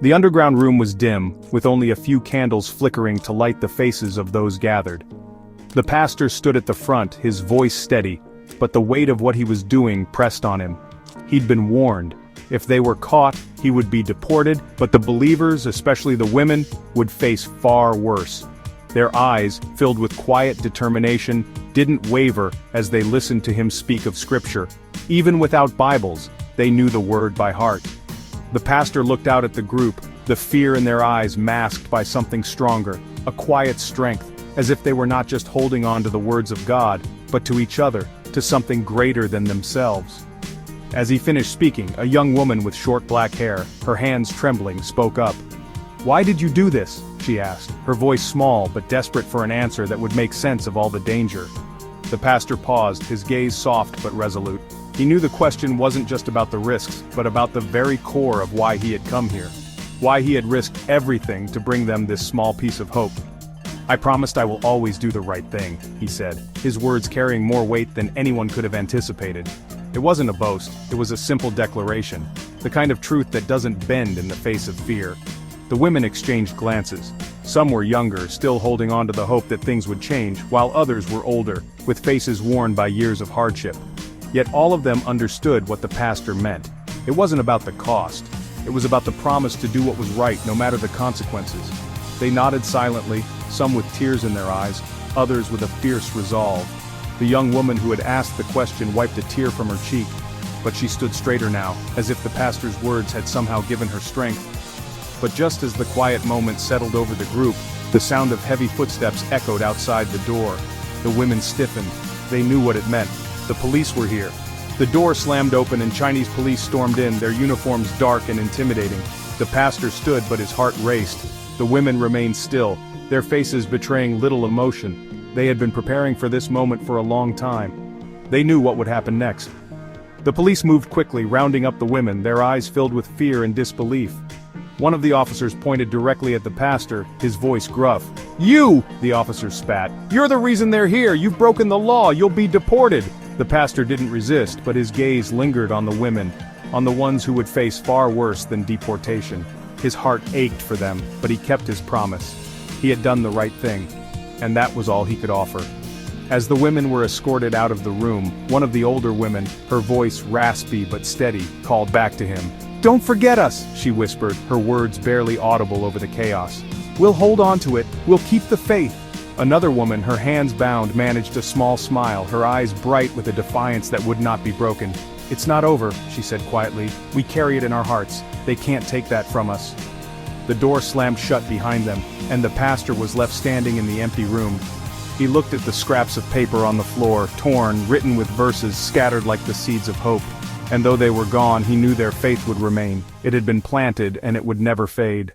The underground room was dim, with only a few candles flickering to light the faces of those gathered. The pastor stood at the front, his voice steady, but the weight of what he was doing pressed on him. He'd been warned. If they were caught, he would be deported, but the believers, especially the women, would face far worse. Their eyes, filled with quiet determination, didn't waver as they listened to him speak of Scripture. Even without Bibles, they knew the word by heart. The pastor looked out at the group, the fear in their eyes masked by something stronger, a quiet strength, as if they were not just holding on to the words of God, but to each other, to something greater than themselves. As he finished speaking, a young woman with short black hair, her hands trembling, spoke up. "Why did you do this?" she asked, her voice small but desperate for an answer that would make sense of all the danger. The pastor paused, his gaze soft but resolute. He knew the question wasn't just about the risks, but about the very core of why he had come here. Why he had risked everything to bring them this small piece of hope. "I promised I will always do the right thing," he said, his words carrying more weight than anyone could have anticipated. It wasn't a boast, it was a simple declaration, the kind of truth that doesn't bend in the face of fear. The women exchanged glances. Some were younger, still holding on to the hope that things would change, while others were older, with faces worn by years of hardship. Yet all of them understood what the pastor meant. It wasn't about the cost. It was about the promise to do what was right, no matter the consequences. They nodded silently, some with tears in their eyes, others with a fierce resolve. The young woman who had asked the question wiped a tear from her cheek, but she stood straighter now, as if the pastor's words had somehow given her strength. But just as the quiet moment settled over the group, the sound of heavy footsteps echoed outside the door. The women stiffened. They knew what it meant. The police were here. The door slammed open and Chinese police stormed in, their uniforms dark and intimidating. The pastor stood, but his heart raced. The women remained still, their faces betraying little emotion. They had been preparing for this moment for a long time. They knew what would happen next. The police moved quickly, rounding up the women, their eyes filled with fear and disbelief. One of the officers pointed directly at the pastor, his voice gruff. "You!" the officer spat. "You're the reason they're here! You've broken the law! You'll be deported!" The pastor didn't resist, but his gaze lingered on the women, on the ones who would face far worse than deportation. His heart ached for them, but he kept his promise. He had done the right thing. And that was all he could offer. As the women were escorted out of the room, one of the older women, her voice raspy but steady, called back to him. "Don't forget us," she whispered, her words barely audible over the chaos. "We'll hold on to it, we'll keep the faith." Another woman, her hands bound, managed a small smile, her eyes bright with a defiance that would not be broken. "It's not over," she said quietly. "We carry it in our hearts. They can't take that from us." The door slammed shut behind them, and the pastor was left standing in the empty room. He looked at the scraps of paper on the floor, torn, written with verses scattered like the seeds of hope. And though they were gone, he knew their faith would remain. It had been planted, and it would never fade.